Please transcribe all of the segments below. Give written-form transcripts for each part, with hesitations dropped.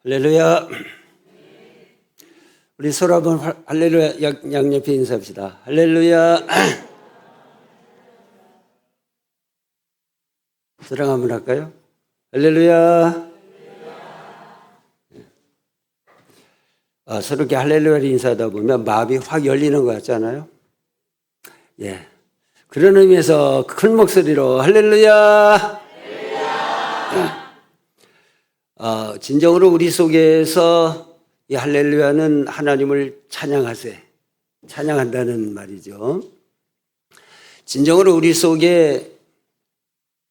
할렐루야. 우리 서로 한번 할렐루야 양옆에 인사합시다. 할렐루야. 저랑 한번 할까요? 할렐루야. 서로 이렇게 할렐루야를 인사하다 보면 마음이 확 열리는 것 같잖아요. 예. 그런 의미에서 큰 목소리로 할렐루야. 진정으로 우리 속에서 이 할렐루야는 하나님을 찬양한다는 말이죠. 진정으로 우리 속에서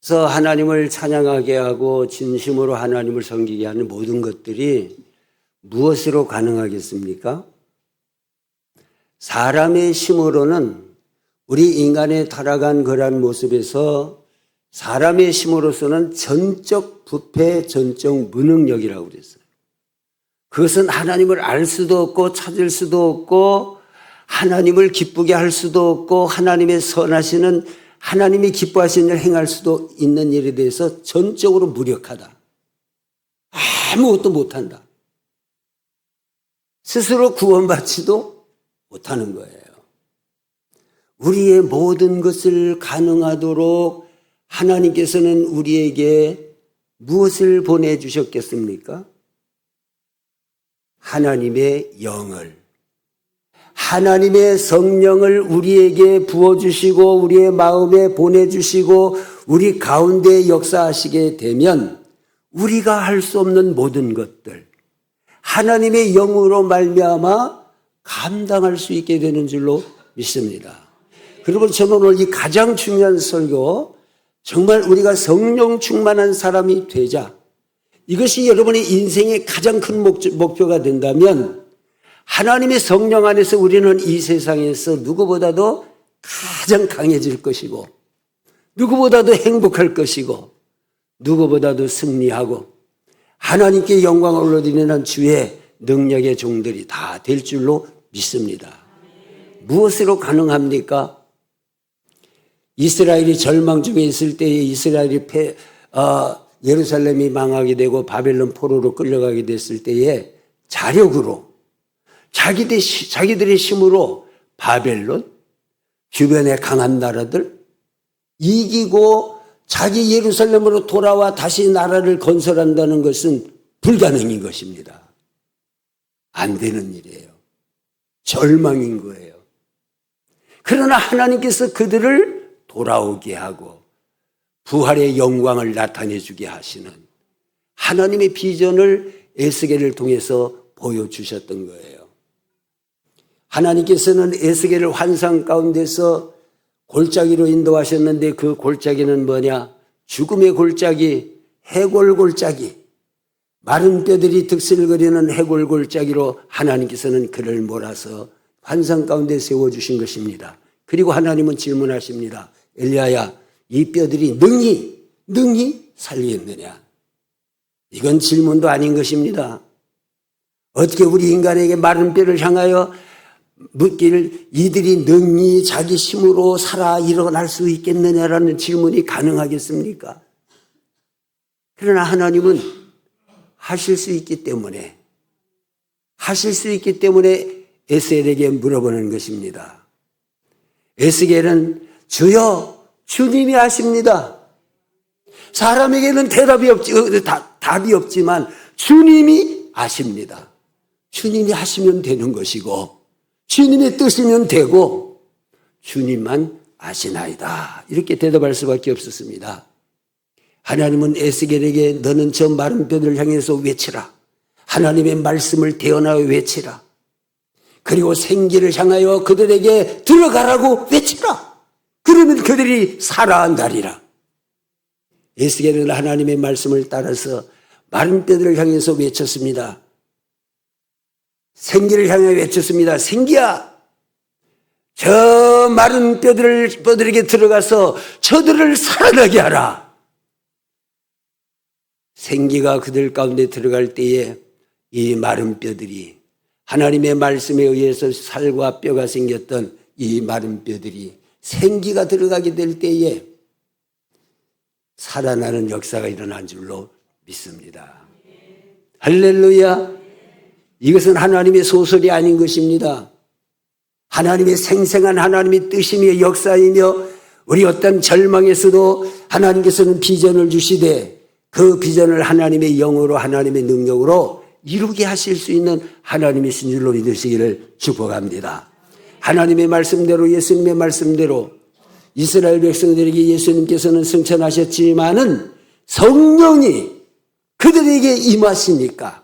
하나님을 찬양하게 하고 진심으로 하나님을 섬기게 하는 모든 것들이 무엇으로 가능하겠습니까? 사람의 힘으로는 우리 인간의 타락한 그러한 모습에서 사람의 힘으로서는 전적 부패, 전적 무능력이라고 그랬어요. 그것은 하나님을 알 수도 없고 찾을 수도 없고 하나님을 기쁘게 할 수도 없고 하나님의 선하시는 하나님이 기뻐하시는 일을 행할 수도 있는 일에 대해서 전적으로 무력하다. 아무것도 못한다. 스스로 구원받지도 못하는 거예요. 우리의 모든 것을 가능하도록 하나님께서는 우리에게 무엇을 보내주셨겠습니까? 하나님의 영을, 하나님의 성령을 우리에게 부어주시고 우리의 마음에 보내주시고 우리 가운데 역사하시게 되면 우리가 할 수 없는 모든 것들, 하나님의 영으로 말미암아 감당할 수 있게 되는 줄로 믿습니다. 그리고 저는 오늘 이 가장 중요한 설교, 정말 우리가 성령 충만한 사람이 되자, 이것이 여러분의 인생의 가장 큰 목표가 된다면 하나님의 성령 안에서 우리는 이 세상에서 누구보다도 가장 강해질 것이고 누구보다도 행복할 것이고 누구보다도 승리하고 하나님께 영광을 올려드리는 주의 능력의 종들이 다 될 줄로 믿습니다. 무엇으로 가능합니까? 이스라엘이 절망 중에 있을 때에 이스라엘이 예루살렘이 망하게 되고 바벨론 포로로 끌려가게 됐을 때에 자력으로 자기들의 힘으로 바벨론 주변의 강한 나라들 이기고 자기 예루살렘으로 돌아와 다시 나라를 건설한다는 것은 불가능인 것입니다. 안 되는 일이에요. 절망인 거예요. 그러나 하나님께서 그들을 돌아오게 하고 부활의 영광을 나타내주게 하시는 하나님의 비전을 에스겔을 통해서 보여주셨던 거예요. 하나님께서는 에스겔을 환상 가운데서 골짜기로 인도하셨는데 그 골짜기는 뭐냐? 죽음의 골짜기, 해골 골짜기, 마른 뼈들이 득실거리는 해골 골짜기로 하나님께서는 그를 몰아서 환상 가운데 세워주신 것입니다. 그리고 하나님은 질문하십니다. 엘리야야, 이 뼈들이 능히 살리겠느냐? 이건 질문도 아닌 것입니다. 어떻게 우리 인간에게 마른 뼈를 향하여 묻기를 이들이 능히 자기 힘으로 살아 일어날 수 있겠느냐라는 질문이 가능하겠습니까? 그러나 하나님은 하실 수 있기 때문에 에스겔에게 물어보는 것입니다. 에스겔은 주여, 주님이 아십니다. 사람에게는 답이 없지만 주님이 아십니다. 주님이 하시면 되는 것이고 주님의 뜻이면 되고 주님만 아시나이다. 이렇게 대답할 수밖에 없었습니다. 하나님은 에스겔에게 너는 저 마른 뼈들을 향해서 외치라. 하나님의 말씀을 대언하여 외치라. 그리고 생기를 향하여 그들에게 들어가라고 외치라. 그러면 그들이 살아난다리라. 에스겔은 하나님의 말씀을 따라서 마른 뼈들을 향해서 외쳤습니다. 생기를 향해 외쳤습니다. 생기야, 저 마른 뼈들에게 들어가서 저들을 살아나게 하라. 생기가 그들 가운데 들어갈 때에 이 마른 뼈들이 하나님의 말씀에 의해서 살과 뼈가 생겼던 이 마른 뼈들이 생기가 들어가게 될 때에 살아나는 역사가 일어난 줄로 믿습니다. 할렐루야. 이것은 하나님의 소설이 아닌 것입니다. 하나님의 생생한 하나님의 뜻이며 역사이며 우리 어떤 절망에서도 하나님께서는 비전을 주시되 그 비전을 하나님의 영으로 하나님의 능력으로 이루게 하실 수 있는 하나님이신 줄로 믿으시기를 축복합니다. 하나님의 말씀대로 예수님의 말씀대로 이스라엘 백성들에게 예수님께서는 승천하셨지만은 성령이 그들에게 임하시니까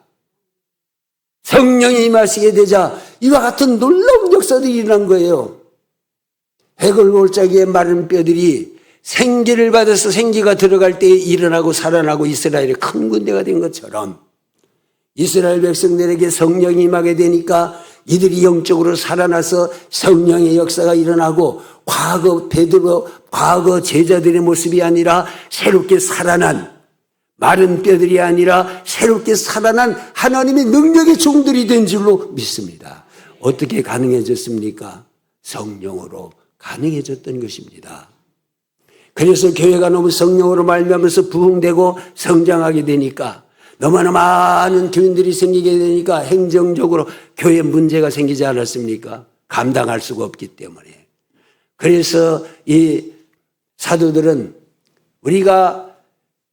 성령이 임하시게 되자 이와 같은 놀라운 역사들이 일어난 거예요. 해골골짜기의 마른 뼈들이 생기를 받아서 생기가 들어갈 때에 일어나고 살아나고 이스라엘의 큰 군대가 된 것처럼 이스라엘 백성들에게 성령이 임하게 되니까 이들이 영적으로 살아나서 성령의 역사가 일어나고 과거 베드로, 과거 제자들의 모습이 아니라 새롭게 살아난 마른 뼈들이 아니라 새롭게 살아난 하나님의 능력의 종들이 된 줄로 믿습니다. 어떻게 가능해졌습니까? 성령으로 가능해졌던 것입니다. 그래서 교회가 너무 성령으로 말미암아서 부흥되고 성장하게 되니까 너무나 많은 교인들이 생기게 되니까 행정적으로 교회에 문제가 생기지 않았습니까? 감당할 수가 없기 때문에. 그래서 이 사도들은 우리가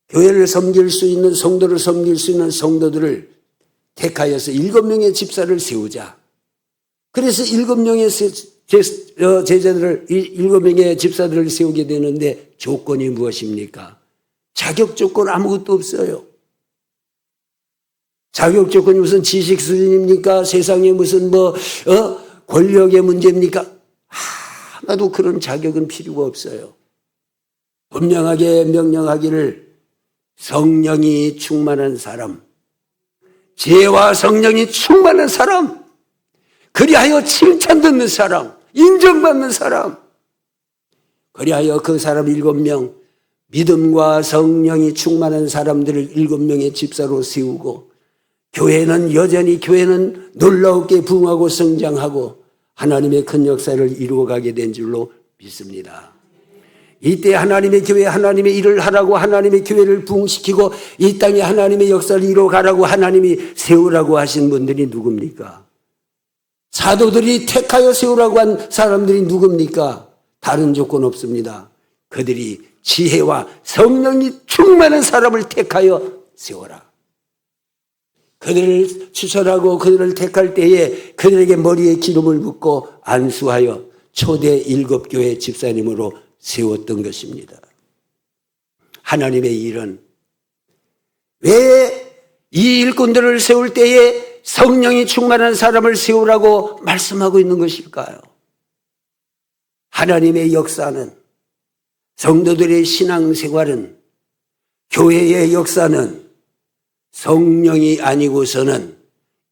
교회를 섬길 수 있는 성도를 섬길 수 있는 성도들을 택하여서 7명의 집사를 세우자. 그래서 7명의 제자들을 7명의 집사들을 세우게 되는데 조건이 무엇입니까? 자격 조건 아무것도 없어요. 자격 조건이 무슨 지식 수준입니까? 세상에 무슨 권력의 문제입니까? 하나도 그런 자격은 필요가 없어요. 분명하게 명령하기를 성령이 충만한 사람, 지혜와 성령이 충만한 사람, 그리하여 칭찬 듣는 사람, 인정받는 사람, 그리하여 그 사람 7명, 믿음과 성령이 충만한 사람들을 7명의 집사로 세우고 교회는 여전히 놀라웠게 부흥하고 성장하고 하나님의 큰 역사를 이루어가게 된 줄로 믿습니다. 이때 하나님의 교회, 하나님의 일을 하라고 하나님의 교회를 부흥시키고 이 땅에 하나님의 역사를 이루어가라고 하나님이 세우라고 하신 분들이 누굽니까? 사도들이 택하여 세우라고 한 사람들이 누굽니까? 다른 조건 없습니다. 그들이 지혜와 성령이 충만한 사람을 택하여 세워라. 그들을 추천하고 그들을 택할 때에 그들에게 머리에 기름을 붓고 안수하여 초대 7교회 집사님으로 세웠던 것입니다. 하나님의 일은 왜 이 일꾼들을 세울 때에 성령이 충만한 사람을 세우라고 말씀하고 있는 것일까요? 하나님의 역사는, 성도들의 신앙생활은, 교회의 역사는 성령이 아니고서는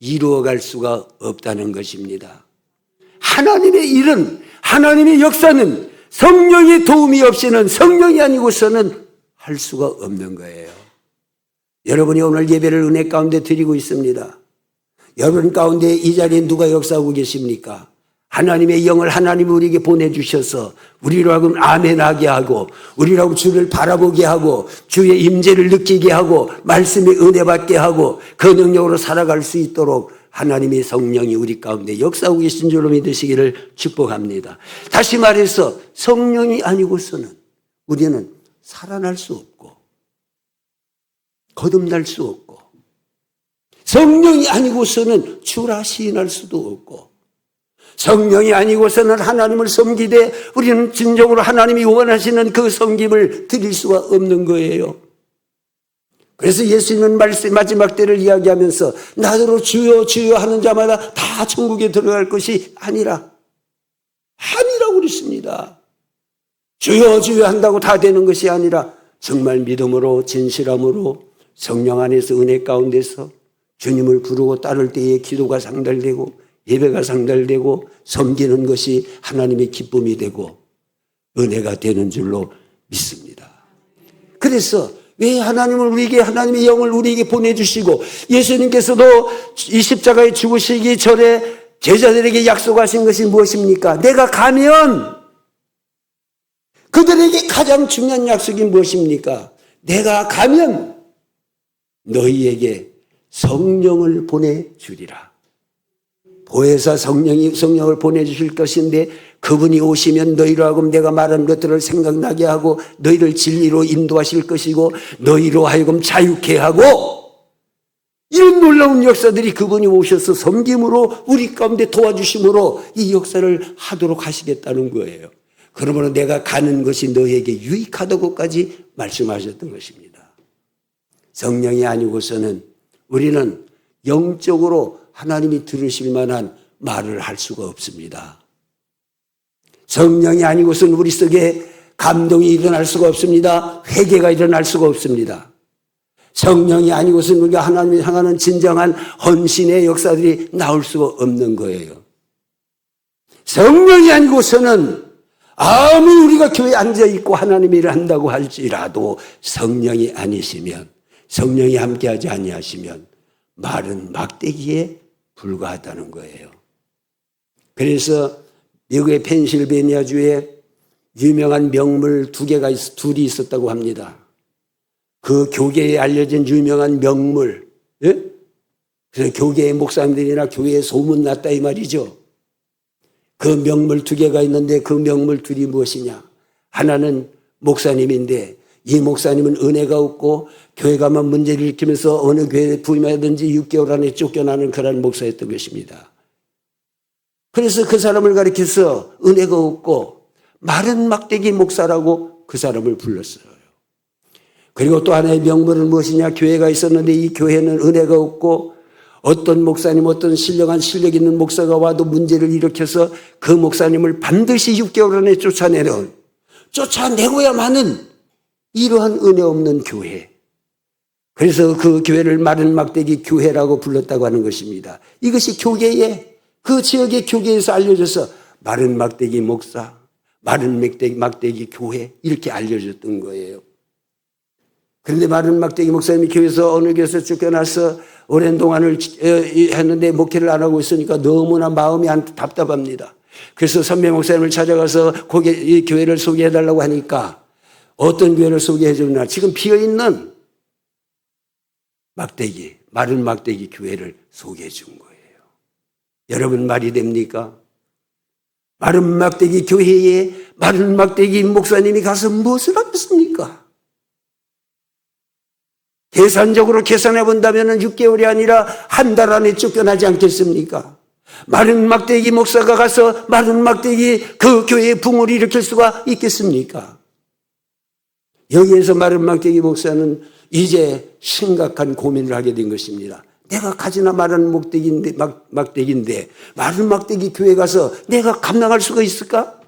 이루어갈 수가 없다는 것입니다. 하나님의 일은, 하나님의 역사는 성령의 도움이 없이는, 성령이 아니고서는 할 수가 없는 거예요. 여러분이 오늘 예배를 은혜 가운데 드리고 있습니다. 여러분 가운데 이 자리에 누가 역사하고 계십니까? 하나님의 영을 하나님이 우리에게 보내주셔서 우리로 하여금 아멘하게 하고 우리로 하여금 주를 바라보게 하고 주의 임재를 느끼게 하고 말씀의 은혜 받게 하고 그 능력으로 살아갈 수 있도록 하나님의 성령이 우리 가운데 역사하고 계신 줄로 믿으시기를 축복합니다. 다시 말해서 성령이 아니고서는 우리는 살아날 수 없고 거듭날 수 없고 성령이 아니고서는 주라 시인할 수도 없고 성령이 아니고서는 하나님을 섬기되 우리는 진정으로 하나님이 원하시는 그 섬김을 드릴 수가 없는 거예요. 그래서 예수님은 마지막 때를 이야기하면서 나더러 주여 주여 하는 자마다 다 천국에 들어갈 것이 아니라고 그랬습니다. 주여 주여 한다고 다 되는 것이 아니라 정말 믿음으로 진실함으로 성령 안에서 은혜 가운데서 주님을 부르고 따를 때에 기도가 상달되고 예배가 상달되고 섬기는 것이 하나님의 기쁨이 되고 은혜가 되는 줄로 믿습니다. 그래서 왜 하나님을 우리에게 하나님의 영을 우리에게 보내주시고 예수님께서도 이 십자가에 죽으시기 전에 제자들에게 약속하신 것이 무엇입니까? 내가 가면 그들에게 가장 중요한 약속이 무엇입니까? 내가 가면 너희에게 성령을 보내주리라. 보혜사 성령을 보내주실 것인데 그분이 오시면 너희로 하여금 내가 말한 것들을 생각나게 하고 너희를 진리로 인도하실 것이고 너희로 하여금 자유케 하고, 이런 놀라운 역사들이 그분이 오셔서 섬김으로 우리 가운데 도와주심으로 이 역사를 하도록 하시겠다는 거예요. 그러므로 내가 가는 것이 너에게 유익하다고까지 말씀하셨던 것입니다. 성령이 아니고서는 우리는 영적으로 하나님이 들으실 만한 말을 할 수가 없습니다. 성령이 아니고서는 우리 속에 감동이 일어날 수가 없습니다. 회개가 일어날 수가 없습니다. 성령이 아니고서는 우리가 하나님을 향하는 진정한 헌신의 역사들이 나올 수가 없는 거예요. 성령이 아니고서는 아무리 우리가 교회에 앉아있고 하나님의 일을 한다고 할지라도 성령이 아니시면, 성령이 함께하지 아니하시면 말은 막대기에 불과하다는 거예요. 그래서 미국의 펜실베니아주에 유명한 명물 둘이 있었다고 합니다. 그 교계에 알려진 유명한 명물, 예? 그래서 교계의 목사님들이나 교회에 소문났다 이 말이죠. 그 명물 2개가 있는데 그 명물 둘이 무엇이냐? 하나는 목사님인데 이 목사님은 은혜가 없고 교회 가면 문제를 일으키면서 어느 교회에 부임하든지 6개월 안에 쫓겨나는 그런 목사였던 것입니다. 그래서 그 사람을 가리켜서 은혜가 없고 마른 막대기 목사라고 그 사람을 불렀어요. 그리고 또 하나의 명물은 무엇이냐? 교회가 있었는데 이 교회는 은혜가 없고 어떤 목사님, 어떤 실력 있는 목사가 와도 문제를 일으켜서 그 목사님을 반드시 6개월 안에 쫓아내고야만은 이러한 은혜 없는 교회. 그래서 그 교회를 마른 막대기 교회라고 불렀다고 하는 것입니다. 이것이 교계에, 그 지역의 교계에서 알려져서 마른 막대기 목사, 마른 막대기 교회 이렇게 알려졌던 거예요. 그런데 마른 막대기 목사님이 교회에서 어느 교회에서 쫓겨나서 오랜 동안을 했는데 목회를 안 하고 있으니까 너무나 마음이 답답합니다. 그래서 선배 목사님을 찾아가서 이 교회를 소개해달라고 하니까 어떤 교회를 소개해 주나? 지금 비어있는 막대기, 마른 막대기 교회를 소개해 준 거예요. 여러분 말이 됩니까? 마른 막대기 교회에 마른 막대기 목사님이 가서 무엇을 하겠습니까? 계산적으로 계산해 본다면 6개월이 아니라 한 달 안에 쫓겨나지 않겠습니까? 마른 막대기 목사가 가서 마른 막대기 그 교회의 붕을 일으킬 수가 있겠습니까? 여기에서 마른 막대기 목사는 이제 심각한 고민을 하게 된 것입니다. 내가 가지나 마른 막대기인데 마른 막대기 교회 가서 내가 감당할 수가 있을까?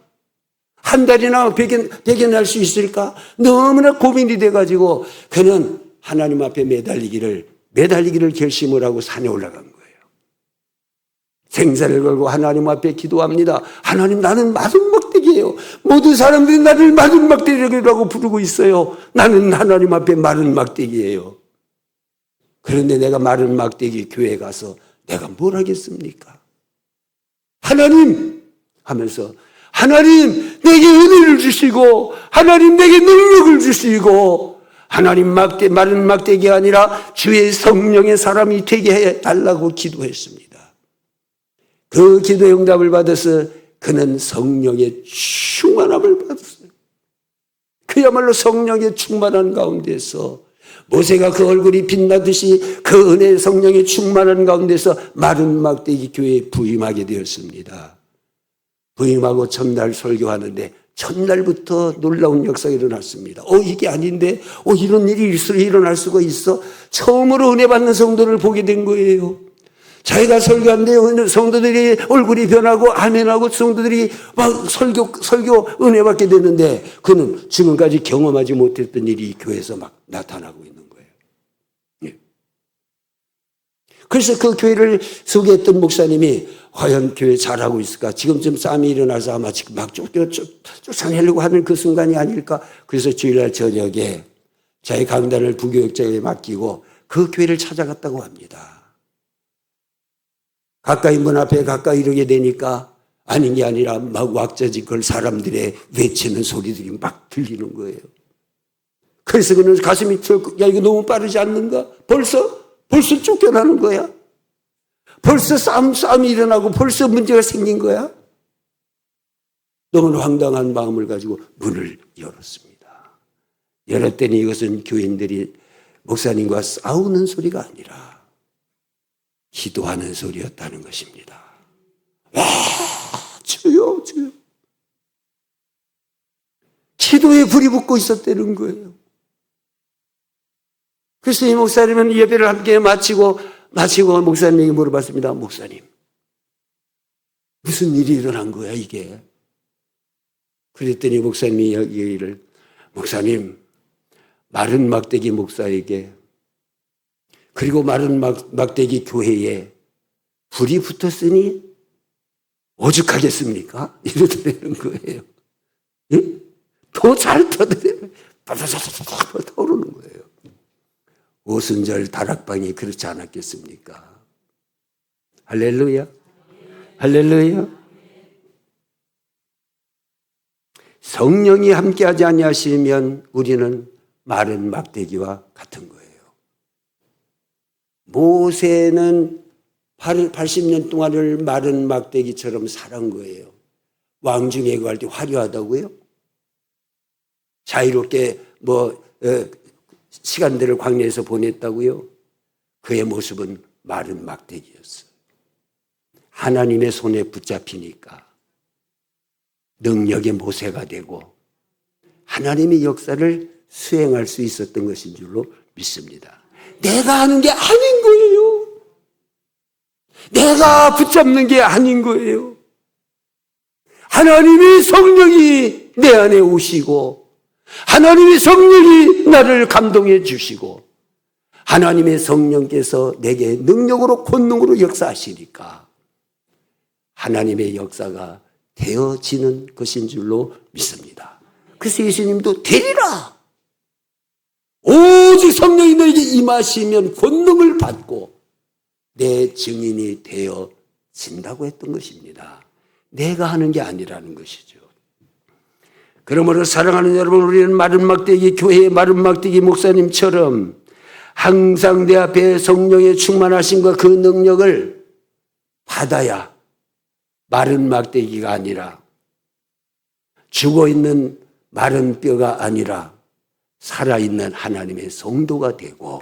한 달이나 배견할 수 있을까? 너무나 고민이 돼가지고 그는 하나님 앞에 매달리기를 결심을 하고 산에 올라간 거예요. 생사를 걸고 하나님 앞에 기도합니다. 하나님, 나는 마른 막대기예요. 모든 사람들이 나를 마른 막대기라고 부르고 있어요. 나는 하나님 앞에 마른 막대기예요. 그런데 내가 마른 막대기 교회에 가서 내가 뭘 하겠습니까? 하나님 하면서, 하나님 내게 은혜를 주시고 하나님 내게 능력을 주시고 하나님 마른 막대기가 아니라 주의 성령의 사람이 되게 해달라고 기도했습니다. 그 기도의 응답을 받아서 그는 성령의 충만함을 받았어요. 그야말로 성령의 충만한 가운데서 모세가 그 얼굴이 빛나듯이 그 은혜의 성령의 충만한 가운데서 마른 막대기 교회에 부임하게 되었습니다. 부임하고 첫날 설교하는데 첫날부터 놀라운 역사가 일어났습니다. 이게 아닌데, 이런 일이 일어날 수가 있어? 처음으로 은혜 받는 성도를 보게 된 거예요. 자기가 설교하는데 성도들이 얼굴이 변하고 아멘하고 성도들이 막 설교 은혜 받게 되는데 그는 지금까지 경험하지 못했던 일이 교회에서 막 나타나고 있는 거예요. 예. 그래서 그 교회를 소개했던 목사님이 과연 교회 잘하고 있을까? 지금쯤 싸움이 일어나서 아마 지금 막 쫓아내려고 하는 그 순간이 아닐까? 그래서 주일날 저녁에 자기 강단을 부교육자에게 맡기고 그 교회를 찾아갔다고 합니다. 가까이 문 앞에 가까이 이르게 되니까 아닌 게 아니라 막 왁자지껄 사람들의 외치는 소리들이 막 들리는 거예요. 그래서 그는 가슴이 야, 이거 너무 빠르지 않는가? 벌써 벌써 쫓겨나는 거야? 벌써 싸움이 일어나고 벌써 문제가 생긴 거야? 너무나 황당한 마음을 가지고 문을 열었습니다. 열었더니 이것은 교인들이 목사님과 싸우는 소리가 아니라 기도하는 소리였다는 것입니다. 와, 주여, 주여. 기도에 불이 붙고 있었다는 거예요. 그래서 이 목사님은 예배를 함께 마치고 목사님에게 물어봤습니다. 목사님, 무슨 일이 일어난 거야 이게? 그랬더니 목사님이 얘기를, 목사님, 마른 막대기 목사에게 그리고 마른 막대기 교회에 불이 붙었으니 오죽하겠습니까? 이러더라는 거예요. 더 잘 터져요. 바바바바바 터오르는 거예요. 오순절 다락방이 그렇지 않았겠습니까? 할렐루야. 할렐루야. 성령이 함께하지 아니하시면 우리는 마른 막대기와 같은 거예요. 모세는 80년 동안을 마른 막대기처럼 살은 거예요. 왕중에 갈 때 화려하다고요? 자유롭게 시간들을 광야에서 보냈다고요? 그의 모습은 마른 막대기였어요. 하나님의 손에 붙잡히니까 능력의 모세가 되고 하나님의 역사를 수행할 수 있었던 것인 줄로 믿습니다. 내가 하는 게 아닌 거예요. 내가 붙잡는 게 아닌 거예요. 하나님의 성령이 내 안에 오시고 하나님의 성령이 나를 감동해 주시고 하나님의 성령께서 내게 능력으로 권능으로 역사하시니까 하나님의 역사가 되어지는 것인 줄로 믿습니다. 그래서 예수님도 되리라. 오직 성령이 너에게 임하시면 권능을 받고 내 증인이 되어진다고 했던 것입니다. 내가 하는 게 아니라는 것이죠. 그러므로 사랑하는 여러분, 우리는 마른 막대기 교회의 마른 막대기 목사님처럼 항상 내 앞에 성령의 충만하심과 그 능력을 받아야 마른 막대기가 아니라 죽어있는 마른 뼈가 아니라 살아있는 하나님의 성도가 되고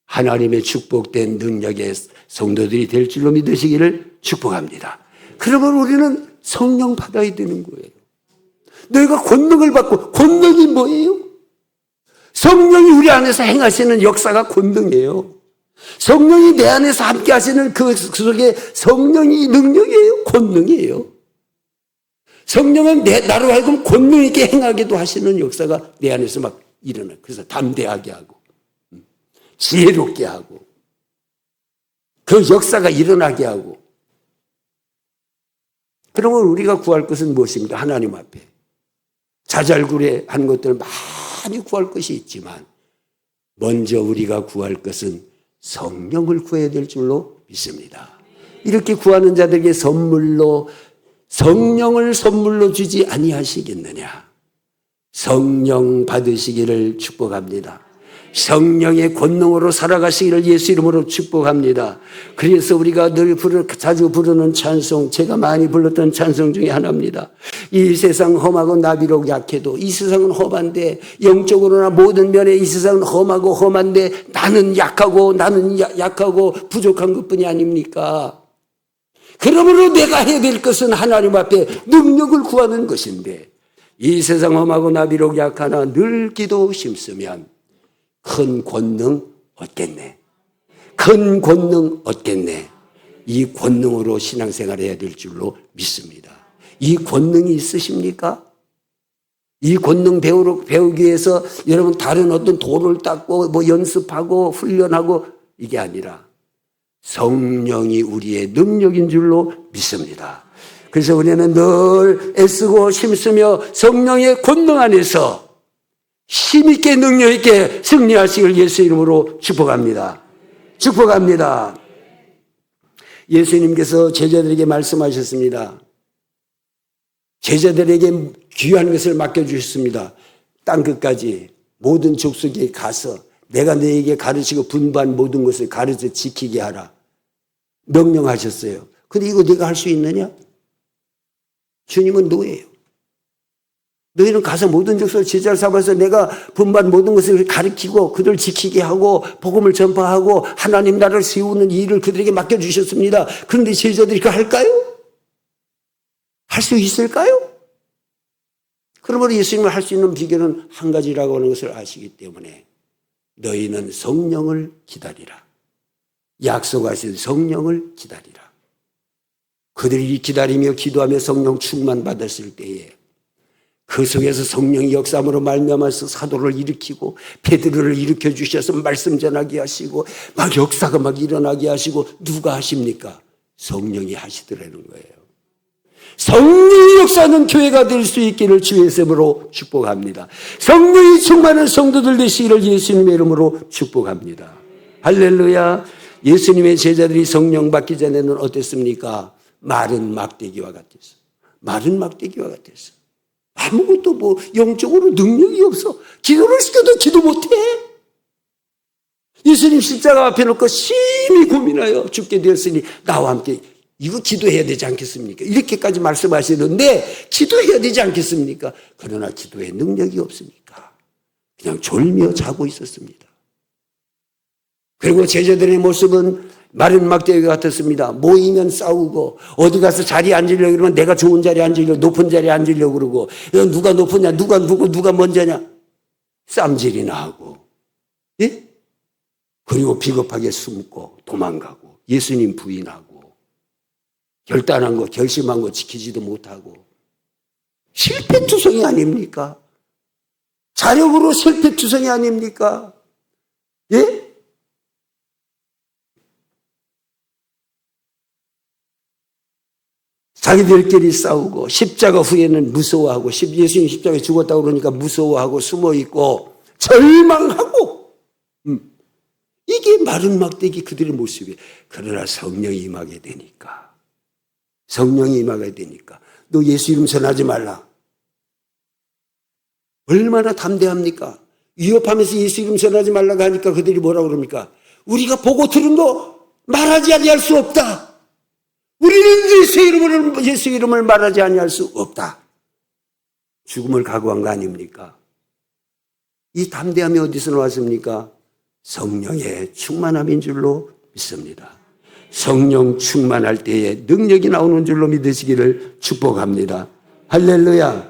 하나님의 축복된 능력의 성도들이 될 줄로 믿으시기를 축복합니다. 그러면 우리는 성령 받아야 되는 거예요. 너희가 권능을 받고, 권능이 뭐예요? 성령이 우리 안에서 행하시는 역사가 권능이에요. 성령이 내 안에서 함께 하시는 그 속에 성령이 능력이에요? 권능이에요? 성령은 나로 하여금 권능 있게 행하기도 하시는 역사가 내 안에서 막 일어나요. 그래서 담대하게 하고 지혜롭게 하고 그 역사가 일어나게 하고. 그러면 우리가 구할 것은 무엇입니까? 하나님 앞에 자잘구레 한 것들 많이 구할 것이 있지만 먼저 우리가 구할 것은 성령을 구해야 될 줄로 믿습니다. 이렇게 구하는 자들에게 성령을 선물로 주지 아니하시겠느냐. 성령 받으시기를 축복합니다. 성령의 권능으로 살아가시기를 예수 이름으로 축복합니다. 그래서 우리가 늘 자주 부르는 찬송, 제가 많이 불렀던 찬송 중에 하나입니다. 이 세상 험하고 나비록 약해도 이 세상은 험한데 영적으로나 모든 면에 이 세상은 험하고 험한데 나는 약하고 부족한 것뿐이 아닙니까? 그러므로 내가 해야 될 것은 하나님 앞에 능력을 구하는 것인데 이 세상 험하고 나비록 약하나 늘 기도 심쓰면 큰 권능 얻겠네. 큰 권능 얻겠네. 이 권능으로 신앙생활을 해야 될 줄로 믿습니다. 이 권능이 있으십니까? 이 권능 배우기 위해서 여러분 다른 어떤 도를 닦고 연습하고 훈련하고 이게 아니라 성령이 우리의 능력인 줄로 믿습니다. 그래서 우리는 늘 애쓰고 힘쓰며 성령의 권능 안에서 힘있게 능력있게 승리하시길 예수 이름으로 축복합니다. 축복합니다. 예수님께서 제자들에게 말씀하셨습니다. 제자들에게 귀한 것을 맡겨주셨습니다. 땅끝까지 모든 족속에 가서 내가 너에게 가르치고 분부한 모든 것을 가르쳐 지키게 하라. 명령하셨어요. 근데 이거 네가 할 수 있느냐? 주님은 노예요. 너희는 가서 모든 족속을 제자를 삼아서 내가 분부한 모든 것을 가르치고 그들 지키게 하고 복음을 전파하고 하나님 나라를 세우는 일을 그들에게 맡겨주셨습니다. 그런데 제자들이 그거 할까요? 할 수 있을까요? 그러므로 예수님을 할 수 있는 비결은 한 가지라고 하는 것을 아시기 때문에 너희는 성령을 기다리라. 약속하신 성령을 기다리라. 그들이 기다리며 기도하며 성령 충만 받았을 때에 그 속에서 성령이 역사함으로 말미암아서 사도를 일으키고 베드로를 일으켜 주셔서 말씀 전하게 하시고 막 역사가 막 일어나게 하시고 누가 하십니까? 성령이 하시더라는 거예요. 성령의 역사는 교회가 될 수 있기를 주의 이름으로 축복합니다. 성령이 충만한 성도들 되시기를 예수님의 이름으로 축복합니다. 할렐루야. 예수님의 제자들이 성령 받기 전에는 어땠습니까? 마른 막대기와 같았어. 마른 막대기와 같았어. 아무것도 뭐 영적으로 능력이 없어. 기도를 시켜도 기도 못해. 예수님 십자가 앞에 놓고 심히 고민하여 죽게 되었으니 나와 함께 이거 기도해야 되지 않겠습니까? 이렇게까지 말씀하시는데 기도해야 되지 않겠습니까? 그러나 기도에 능력이 없으니까 그냥 졸며 자고 있었습니다. 그리고 제자들의 모습은 마른 막대기 같았습니다. 모이면 싸우고 어디 가서 자리에 앉으려고 그러면 내가 좋은 자리에 앉으려고 높은 자리에 앉으려고 그러고 누가 높으냐 누가 먼저냐 쌈질이나 하고 예? 그리고 비겁하게 숨고 도망가고 예수님 부인하고 결단한 거 결심한 거 지키지도 못하고 실패투성이 아닙니까? 자력으로 실패투성이 아닙니까? 예? 자기들끼리 싸우고 십자가 후에는 무서워하고 예수님 십자가에 죽었다고 그러니까 무서워하고 숨어있고 절망하고 이게 마른 막대기 그들의 모습이에요. 그러나 성령이 임하게 되니까 너 예수 이름 전하지 말라. 얼마나 담대합니까? 위협하면서 예수 이름 전하지 말라고 하니까 그들이 뭐라고 그럽니까? 우리가 보고 들은 거 말하지 아니할 수 없다. 우리는 예수 이름을 말하지 아니할 수 없다. 죽음을 각오한 거 아닙니까? 이 담대함이 어디서 나왔습니까? 성령의 충만함인 줄로 믿습니다. 성령 충만할 때에 능력이 나오는 줄로 믿으시기를 축복합니다. 할렐루야.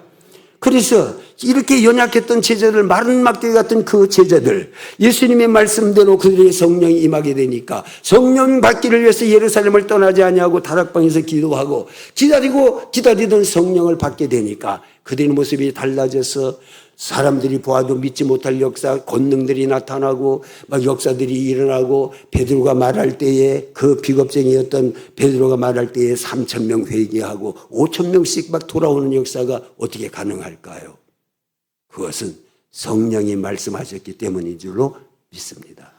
그래서 이렇게 연약했던 제자들, 마른 막대기 같은 그 제자들, 예수님의 말씀대로 그들의 성령이 임하게 되니까 성령 받기를 위해서 예루살렘을 떠나지 아니하고 다락방에서 기도하고 기다리던 성령을 받게 되니까 그들의 모습이 달라져서 사람들이 보아도 믿지 못할 역사, 권능들이 나타나고 막 역사들이 일어나고 베드로가 말할 때에 그 비겁쟁이였던 베드로가 말할 때에 3,000명 회개하고 5,000명씩 막 돌아오는 역사가 어떻게 가능할까요? 그것은 성령이 말씀하셨기 때문인 줄로 믿습니다.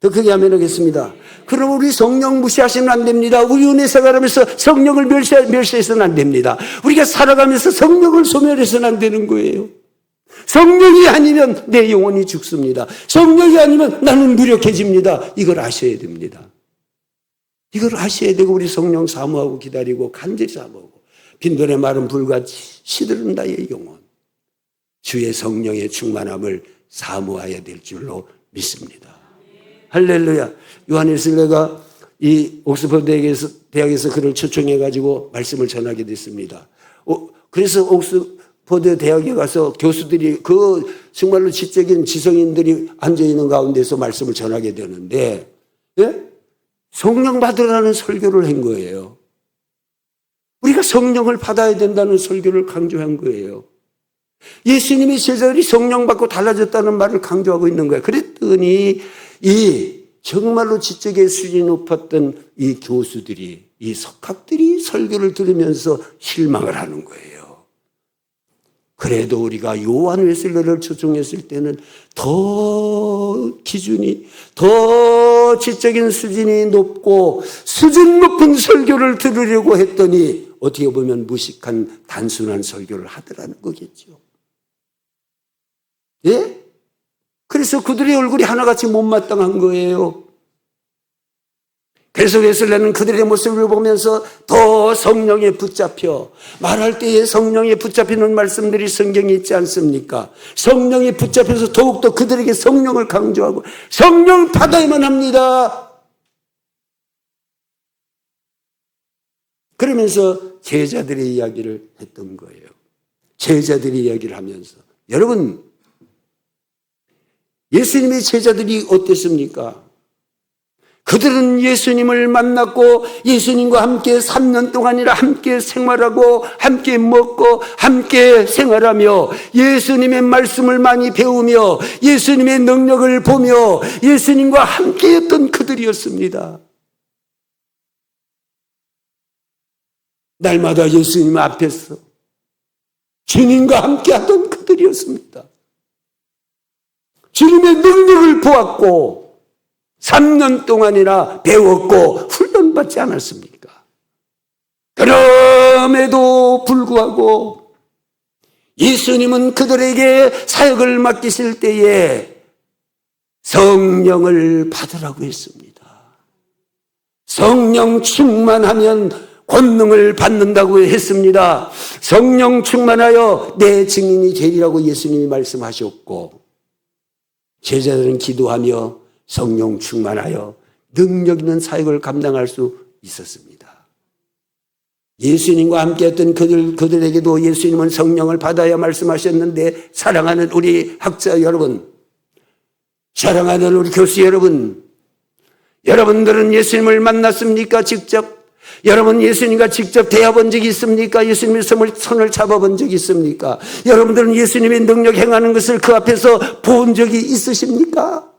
더 크게 하면 하겠습니다. 그럼 우리 성령 무시하시면 안 됩니다. 우리 은혜 생활하면서 성령을 멸시해서는 안 됩니다. 우리가 살아가면서 성령을 소멸해서는 안 되는 거예요. 성령이 아니면 내 영혼이 죽습니다. 성령이 아니면 나는 무력해집니다. 이걸 아셔야 됩니다. 이걸 아셔야 되고 우리 성령 사모하고 기다리고 간절히 사모하고 빈돌의 마른 불같이 시들은 나의 영혼 주의 성령의 충만함을 사모해야 될 줄로 믿습니다. 할렐루야. 요한일서 내가 이 옥스퍼드 대학에서 그를 초청해가지고 말씀을 전하게 됐습니다. 그래서 옥스퍼드 대학에 가서 교수들이 정말로 지적인 지성인들이 앉아있는 가운데서 말씀을 전하게 되는데 예? 성령 받으라는 설교를 한 거예요. 우리가 성령을 받아야 된다는 설교를 강조한 거예요. 예수님의 제자들이 성령 받고 달라졌다는 말을 강조하고 있는 거예요. 그랬더니 정말로 지적의 수준이 높았던 이 교수들이, 이 석학들이 설교를 들으면서 실망을 하는 거예요. 그래도 우리가 요한 웨슬레를 초청했을 때는 더 기준이, 더 지적인 수준이 높고 수준 높은 설교를 들으려고 했더니 어떻게 보면 무식한 단순한 설교를 하더라는 거겠죠. 예? 그래서 그들의 얼굴이 하나같이 못마땅한 거예요. 그래서 웨슬레는 그들의 모습을 보면서 더 성령에 붙잡혀 말할 때에 성령에 붙잡히는 말씀들이 성경에 있지 않습니까? 성령에 붙잡혀서 더욱더 그들에게 성령을 강조하고 성령을 받아야만 합니다. 그러면서 제자들의 이야기를 했던 거예요. 제자들의 이야기를 하면서 여러분, 예수님의 제자들이 어땠습니까? 그들은 예수님을 만났고 예수님과 함께 3년 동안이나 함께 생활하고 함께 먹고 함께 생활하며 예수님의 말씀을 많이 배우며 예수님의 능력을 보며 예수님과 함께했던 그들이었습니다. 날마다 예수님 앞에서 주님과 함께하던 그들이었습니다. 주님의 능력을 보았고 3년 동안이나 배웠고 훈련받지 않았습니까? 그럼에도 불구하고 예수님은 그들에게 사역을 맡기실 때에 성령을 받으라고 했습니다. 성령 충만하면 권능을 받는다고 했습니다. 성령 충만하여 내 증인이 되리라고 예수님이 말씀하셨고 제자들은 기도하며 성령 충만하여 능력 있는 사역을 감당할 수 있었습니다. 예수님과 함께했던 그들에게도 예수님은 성령을 받아야 말씀하셨는데 사랑하는 우리 학자 여러분, 사랑하는 우리 교수 여러분, 여러분들은 예수님을 만났습니까? 직접? 여러분 예수님과 직접 대화본 적이 있습니까? 예수님의 손을 잡아본 적이 있습니까? 여러분들은 예수님의 능력 행하는 것을 그 앞에서 본 적이 있으십니까?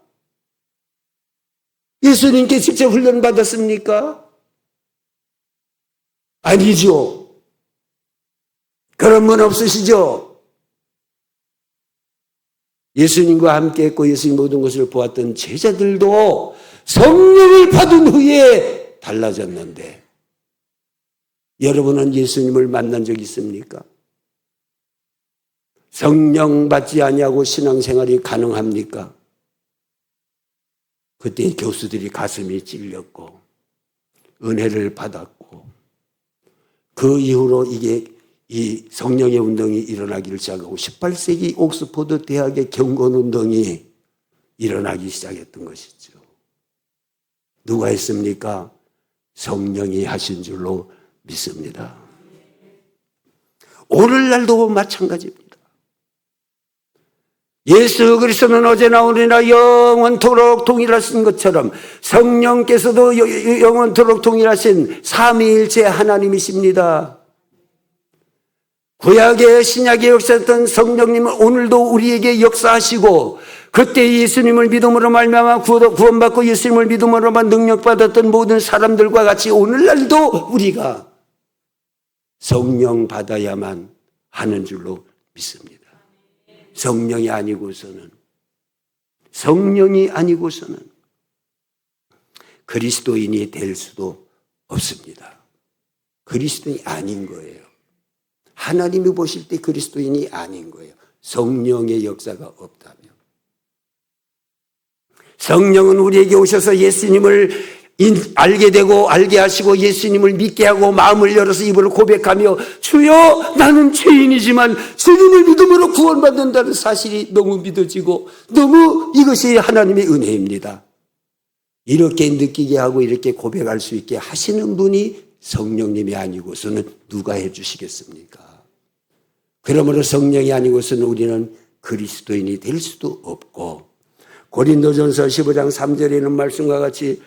예수님께 직접 훈련받았습니까? 아니죠. 그런 분 없으시죠? 예수님과 함께 했고 예수님 모든 것을 보았던 제자들도 성령을 받은 후에 달라졌는데 여러분은 예수님을 만난 적 있습니까? 성령 받지 아니하고 신앙생활이 가능합니까? 그때 교수들이 가슴이 찔렸고 은혜를 받았고 그 이후로 이 성령의 운동이 일어나기를 시작하고 18세기 옥스퍼드 대학의 경건운동이 일어나기 시작했던 것이죠. 누가 했습니까? 성령이 하신 줄로 믿습니다. 오늘날도 마찬가지입니다. 예수 그리스도는 어제나 오늘이나 영원토록 동일하신 것처럼 성령께서도 영원토록 동일하신 삼위일체 하나님이십니다. 구약의 신약의 역사했던 성령님은 오늘도 우리에게 역사하시고 그때 예수님을 믿음으로 말미암아 구원받고 예수님을 믿음으로만 능력받았던 모든 사람들과 같이 오늘날도 우리가 성령 받아야만 하는 줄로 믿습니다. 성령이 아니고서는 그리스도인이 될 수도 없습니다. 그리스도인이 아닌 거예요. 하나님이 보실 때 그리스도인이 아닌 거예요. 성령의 역사가 없다면. 성령은 우리에게 오셔서 예수님을 알게 되고 알게 하시고 예수님을 믿게 하고 마음을 열어서 입으로 고백하며 주여 나는 죄인이지만 주님을 믿음으로 구원받는다는 사실이 너무 믿어지고 너무 이것이 하나님의 은혜입니다. 이렇게 느끼게 하고 이렇게 고백할 수 있게 하시는 분이 성령님이 아니고서는 누가 해주시겠습니까? 그러므로 성령이 아니고서는 우리는 그리스도인이 될 수도 없고 고린도전서 15장 3절에 있는 말씀과 같이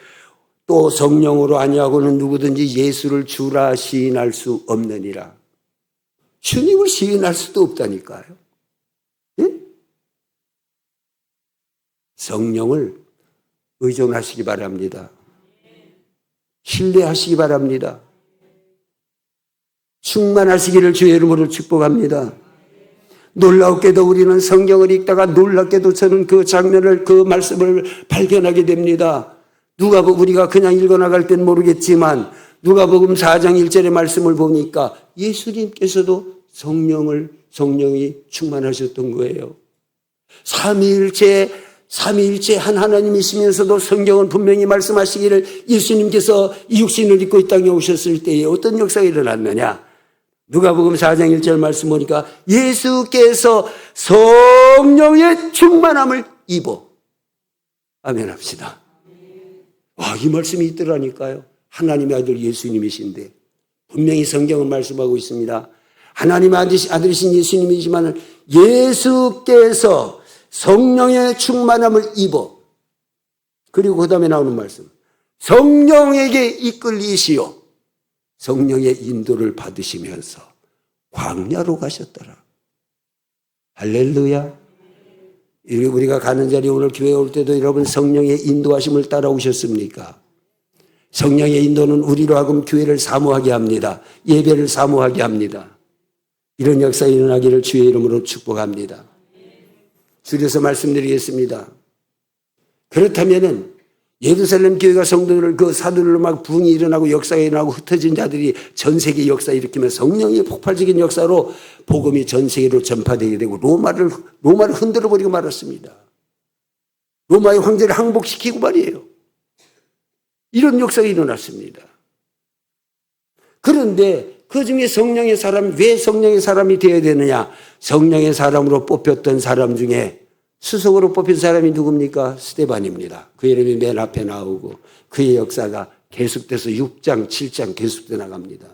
또 성령으로 아니하고는 누구든지 예수를 주라 시인할 수 없느니라. 주님을 시인할 수도 없다니까요. 예? 성령을 의존하시기 바랍니다. 신뢰하시기 바랍니다. 충만하시기를 주의 이름으로 축복합니다. 놀랍게도 우리는 성경을 읽다가 놀랍게도 저는 그 장면을 그 말씀을 발견하게 됩니다. 우리가 그냥 읽어나갈 땐 모르겠지만 누가복음 4장 1절의 말씀을 보니까 예수님께서도 성령이 충만하셨던 거예요. 삼위일체 삼위일체 한 하나님이시면서도 성경은 분명히 말씀하시기를 예수님께서 이 육신을 입고 이 땅에 오셨을 때에 어떤 역사가 일어났느냐. 누가복음 4장 1절 말씀 보니까 예수께서 성령의 충만함을 입어. 아멘 합시다. 와, 이 말씀이 있더라니까요. 하나님의 아들 예수님이신데 분명히 성경은 말씀하고 있습니다. 하나님의 아들이신 예수님이지만 예수께서 성령의 충만함을 입어. 그리고 그 다음에 나오는 말씀. 성령에게 이끌리시오. 성령의 인도를 받으시면서 광야로 가셨더라. 할렐루야. 우리가 가는 자리 오늘 교회 올 때도 여러분 성령의 인도하심을 따라오셨습니까? 성령의 인도는 우리로 하여금 교회를 사모하게 합니다. 예배를 사모하게 합니다. 이런 역사가 일어나기를 주의 이름으로 축복합니다. 줄여서 말씀드리겠습니다. 그렇다면은 예루살렘 교회가 성도들을 그 사도들로 막 부흥이 일어나고 역사가 일어나고 흩어진 자들이 전 세계 역사 일으키면 성령의 폭발적인 역사로 복음이 전 세계로 전파되게 되고 로마를 흔들어 버리고 말았습니다. 로마의 황제를 항복시키고 말이에요. 이런 역사가 일어났습니다. 그런데 그 중에 성령의 사람, 왜 성령의 사람이 되어야 되느냐? 성령의 사람으로 뽑혔던 사람 중에 수석으로 뽑힌 사람이 누굽니까? 스데반입니다. 그 이름이 맨 앞에 나오고 그의 역사가 계속돼서 6장, 7장 계속돼 나갑니다.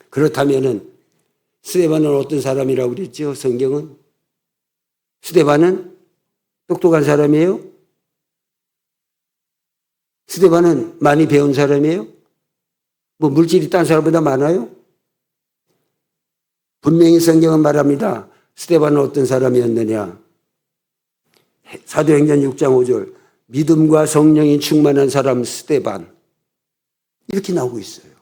그렇다면은 스데반은 어떤 사람이라고 그랬죠? 성경은? 스데반은 똑똑한 사람이에요? 스데반은 많이 배운 사람이에요? 뭐 물질이 딴 사람보다 많아요? 분명히 성경은 말합니다. 스데반은 어떤 사람이었느냐? 사도행전 6장 5절 믿음과 성령이 충만한 사람 스데반 이렇게 나오고 있어요.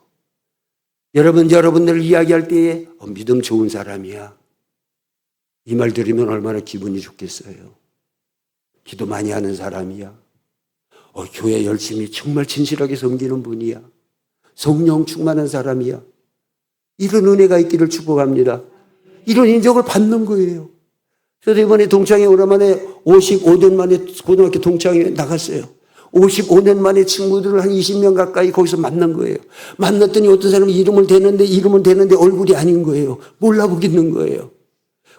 여러분들 이야기할 때에 믿음 좋은 사람이야. 이 말 들으면 얼마나 기분이 좋겠어요. 기도 많이 하는 사람이야. 교회 열심히 정말 진실하게 섬기는 분이야. 성령 충만한 사람이야. 이런 은혜가 있기를 축복합니다. 이런 인정을 받는 거예요. 저도 이번에 동창회 오랜만에 55년 만에 고등학교 동창회 나갔어요. 55년 만에 친구들을 한 20명 가까이 거기서 만난 거예요. 만났더니 어떤 사람이 이름은 되는데 얼굴이 아닌 거예요. 몰라보겠는 거예요.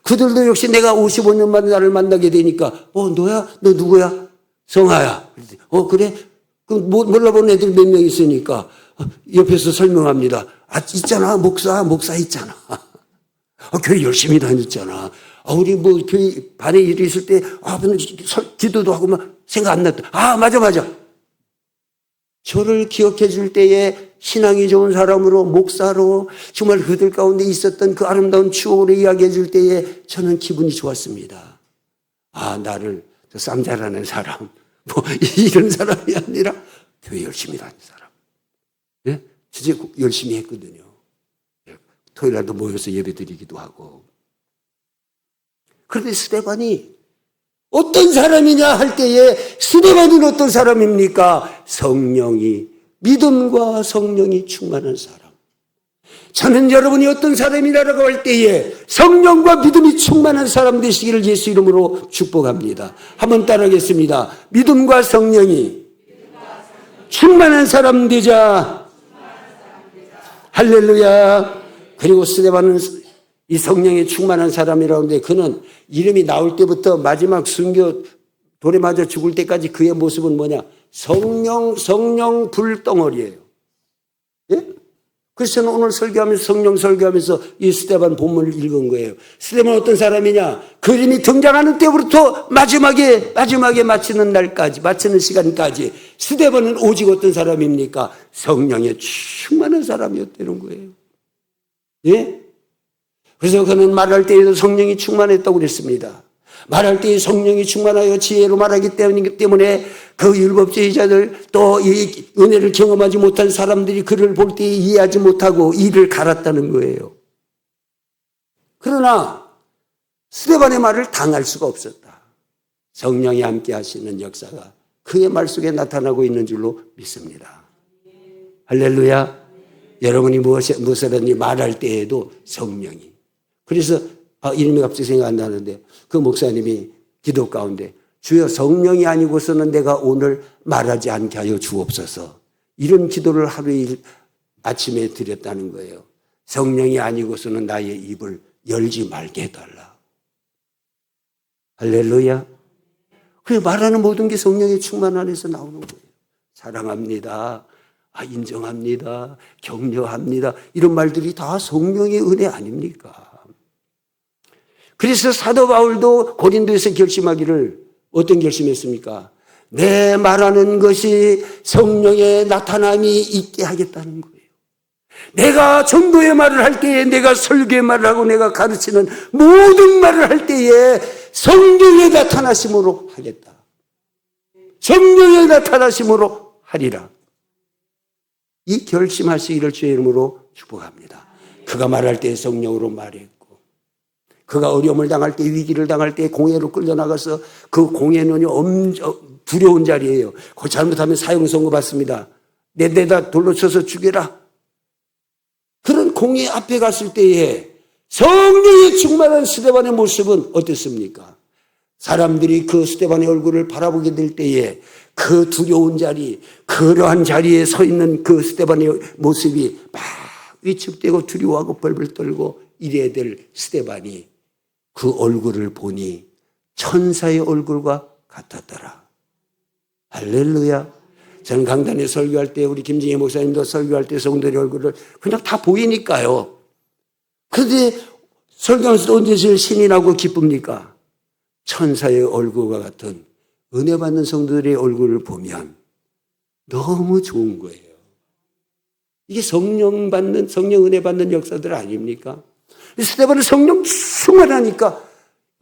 그들도 역시 내가 55년 만에 나를 만나게 되니까 너야? 너 누구야? 성아야. 그래? 몰라보는 애들 몇 명 있으니까 옆에서 설명합니다. 있잖아. 목사 있잖아. 교회 열심히 다녔잖아. 우리 교회 반에 일이 있을 때, 기도도 하고 막 생각 안 났다. 맞아. 저를 기억해 줄 때에 신앙이 좋은 사람으로, 목사로, 정말 그들 가운데 있었던 그 아름다운 추억으로 이야기해 줄 때에 저는 기분이 좋았습니다. 나를 쌈 잘하는 사람, 이런 사람이 아니라 교회 열심히 다닌 사람. 예? 진짜 열심히 했거든요. 토요일날도 모여서 예배 드리기도 하고. 그런데 스데반이 어떤 사람이냐 할 때에 스데반은 어떤 사람입니까? 믿음과 성령이 충만한 사람. 저는 여러분이 어떤 사람이라고 할 때에 성령과 믿음이 충만한 사람 되시기를 예수 이름으로 축복합니다. 한번 따라하겠습니다. 믿음과 성령이 충만한 사람 되자. 할렐루야. 그리고 스데반은 이 성령에 충만한 사람이라고 하는데 그는 이름이 나올 때부터 마지막 순교 돌에 맞아 죽을 때까지 그의 모습은 뭐냐? 성령 불덩어리예요. 예? 그래서 저는 오늘 설교하면서 성령 설교하면서 이 스데반 본문을 읽은 거예요. 스데반은 어떤 사람이냐? 그림이 등장하는 때부터 마지막에 마치는 날까지, 마치는 시간까지 스데반은 오직 어떤 사람입니까? 성령에 충만한 사람이었다는 거예요. 예? 그래서 그는 말할 때에도 성령이 충만했다고 그랬습니다. 말할 때에 성령이 충만하여 지혜로 말하기 때문에 그 율법주의자들 또 이 은혜를 경험하지 못한 사람들이 그를 볼 때 이해하지 못하고 이를 갈았다는 거예요. 그러나 스데반의 말을 당할 수가 없었다. 성령이 함께 하시는 역사가 그의 말 속에 나타나고 있는 줄로 믿습니다. 할렐루야. 여러분이 무엇이든지 말할 때에도 성령이. 그래서 이름이 갑자기 생각 안 나는데 그 목사님이 기도 가운데 주여 성령이 아니고서는 내가 오늘 말하지 않게 하여 주옵소서. 이런 기도를 하루에 아침에 드렸다는 거예요. 성령이 아니고서는 나의 입을 열지 말게 해달라. 할렐루야. 그래 말하는 모든 게 성령의 충만 안에서 나오는 거예요. 사랑합니다. 인정합니다. 격려합니다. 이런 말들이 다 성령의 은혜 아닙니까? 그래서 사도 바울도 고린도에서 결심하기를 어떤 결심했습니까? 내 말하는 것이 성령의 나타남이 있게 하겠다는 거예요. 내가 전도의 말을 할 때에, 내가 설교의 말을 하고 내가 가르치는 모든 말을 할 때에 성령의 나타나심으로 하겠다. 성령의 나타나심으로 하리라. 이 결심하시기를 주의 이름으로 축복합니다. 그가 말할 때 성령으로 말했고, 그가 어려움을 당할 때, 위기를 당할 때 공회로 끌려나가서 그 공회는 엄청 두려운 자리예요. 거기 잘못하면 사형 선고 받습니다. 내다 돌로 쳐서 죽여라. 그런 공회 앞에 갔을 때에 성령의 충만한 스데반의 모습은 어땠습니까? 사람들이 그 스데반의 얼굴을 바라보게 될 때에 그 두려운 자리, 그러한 자리에 서 있는 그 스데반의 모습이 막 위축되고 두려워하고 벌벌 떨고 이래야 될 스데반이 그 얼굴을 보니 천사의 얼굴과 같았더라. 할렐루야. 저는 강단에 설교할 때, 우리 김진희 목사님도 설교할 때 성도의 얼굴을 그냥 다 보이니까요. 그런데 설교하면서 언제 제일 신이 나고 기쁩니까? 천사의 얼굴과 같은 은혜 받는 성도들의 얼굴을 보면 너무 좋은 거예요. 이게 성령 은혜 받는 역사들 아닙니까? 스데반은 성령 충만하니까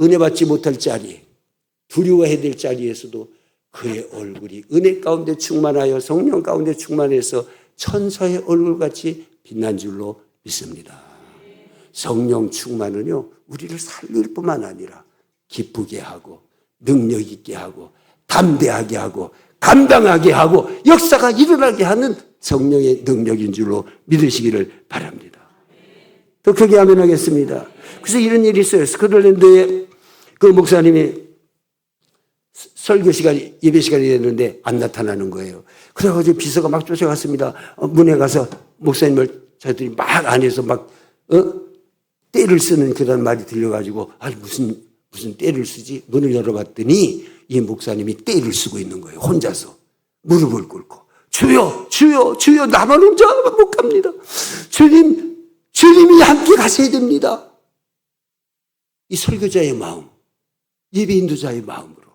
은혜 받지 못할 자리, 두려워해야 될 자리에서도 그의 얼굴이 은혜 가운데 충만하여 성령 가운데 충만해서 천사의 얼굴같이 빛난 줄로 믿습니다. 성령 충만은요, 우리를 살릴 뿐만 아니라 기쁘게 하고 능력 있게 하고 담대하게 하고 감당하게 하고 역사가 일어나게 하는 성령의 능력인 줄로 믿으시기를 바랍니다. 더 크게 아멘 하겠습니다. 그래서 이런 일이 있어요. 스코틀랜드에 그 목사님이 설교 시간이, 예배 시간이 됐는데 안 나타나는 거예요. 그래가지고 비서가 막 쫓아갔습니다. 문에 가서 목사님을 저희들이 막 안에서 막, 때를 쓰는 그런 말이 들려가지고, 무슨 때를 쓰지? 문을 열어봤더니 이 목사님이 때를 쓰고 있는 거예요. 혼자서. 무릎을 꿇고. 주여, 주여, 주여, 나만 혼자 못 갑니다. 주님이 함께 가셔야 됩니다. 이 설교자의 마음, 예배 인도자의 마음으로.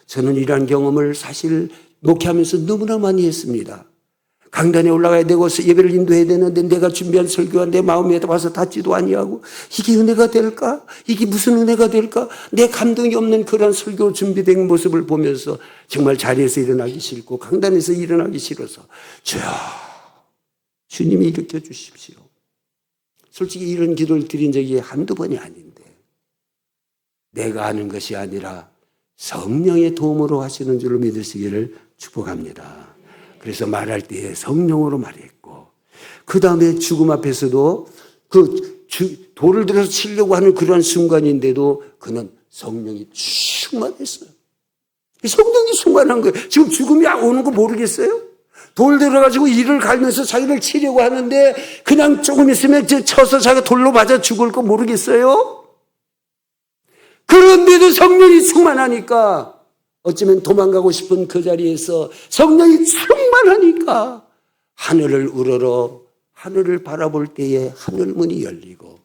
저는 이러한 경험을 사실 목회하면서 너무나 많이 했습니다. 강단에 올라가야 되고 예배를 인도해야 되는데 내가 준비한 설교가 내 마음에 와서 닿지도 아니하고 이게 은혜가 될까? 이게 무슨 은혜가 될까? 내 감동이 없는 그런 설교 준비된 모습을 보면서 정말 자리에서 일어나기 싫고 강단에서 일어나기 싫어서 주여, 주님이 일으켜 주십시오. 솔직히 이런 기도를 드린 적이 한두 번이 아닌데 내가 하는 것이 아니라 성령의 도움으로 하시는 줄로 믿으시기를 축복합니다. 그래서 말할 때 성령으로 말했고, 그 다음에 죽음 앞에서도 돌을 들어서 치려고 하는 그러한 순간인데도 그는 성령이 충만했어요. 성령이 충만한 거예요. 지금 죽음이 오는 거 모르겠어요? 돌 들어가지고 이를 갈면서 자기를 치려고 하는데 그냥 조금 있으면 쳐서 자기가 돌로 맞아 죽을 거 모르겠어요? 그런데도 성령이 충만하니까 어쩌면 도망가고 싶은 그 자리에서 성령이 충만하니까 하늘을 우러러 하늘을 바라볼 때에 하늘문이 열리고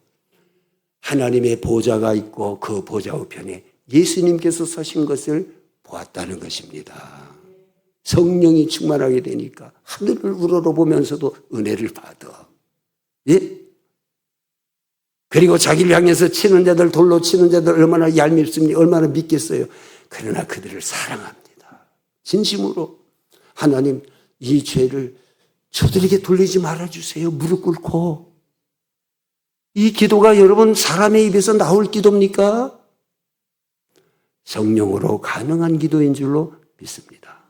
하나님의 보좌가 있고 그 보좌 우편에 예수님께서 서신 것을 보았다는 것입니다. 성령이 충만하게 되니까 하늘을 우러러 보면서도 은혜를 받아. 예? 그리고 자기를 향해서 치는 자들, 돌로 치는 자들 얼마나 얄밉습니까? 얼마나 믿겠어요? 그러나 그들을 사랑합니다. 진심으로 하나님 이 죄를 저들에게 돌리지 말아주세요. 무릎 꿇고. 이 기도가 여러분 사람의 입에서 나올 기도입니까? 성령으로 가능한 기도인 줄로 믿습니다.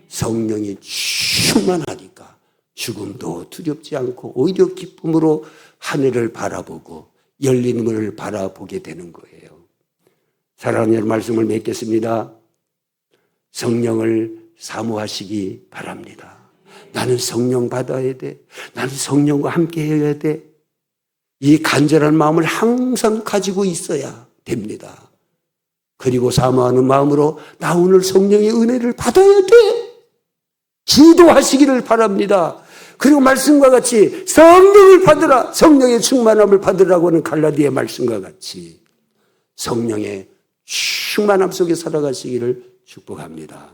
성령이 충만하니까 죽음도 두렵지 않고 오히려 기쁨으로 하늘을 바라보고 열리는 것을 바라보게 되는 거예요. 사랑하는 여러분 말씀을 맺겠습니다. 성령을 사모하시기 바랍니다. 나는 성령 받아야 돼. 나는 성령과 함께 해야 돼. 이 간절한 마음을 항상 가지고 있어야 됩니다. 그리고 사모하는 마음으로 나 오늘 성령의 은혜를 받아야 돼. 기도하시기를 바랍니다. 그리고 말씀과 같이 성령을 받으라. 성령의 충만함을 받으라고 하는 갈라디아의 말씀과 같이 성령의 충만함 속에 살아가시기를 축복합니다.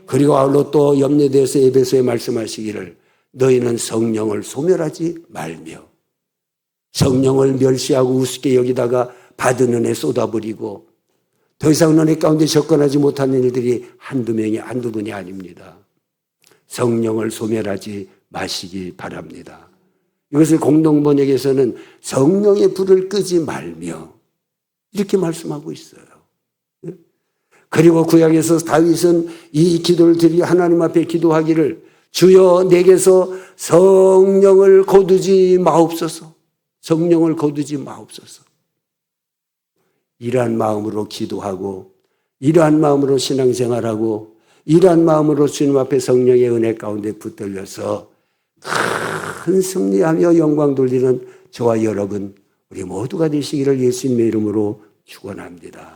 그리고 아울러 또 염려되어서 에베소에 말씀하시기를 너희는 성령을 소멸하지 말며 성령을 멸시하고 우습게 여기다가 받은 은혜 쏟아버리고 더 이상 은혜 가운데 접근하지 못하는 일들이 한두 분이 아닙니다. 성령을 소멸하지 마시기 바랍니다. 이것을 공동번역에서는 성령의 불을 끄지 말며 이렇게 말씀하고 있어요. 그리고 구약에서 다윗은 이 기도를 드리 하나님 앞에 기도하기를 주여 내게서 성령을 거두지 마옵소서. 성령을 거두지 마옵소서. 이러한 마음으로 기도하고 이러한 마음으로 신앙생활하고 이러한 마음으로 주님 앞에 성령의 은혜 가운데 붙들려서 큰 승리하며 영광 돌리는 저와 여러분 우리 모두가 되시기를 예수님의 이름으로 축원합니다.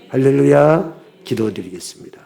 할렐루야. 기도드리겠습니다.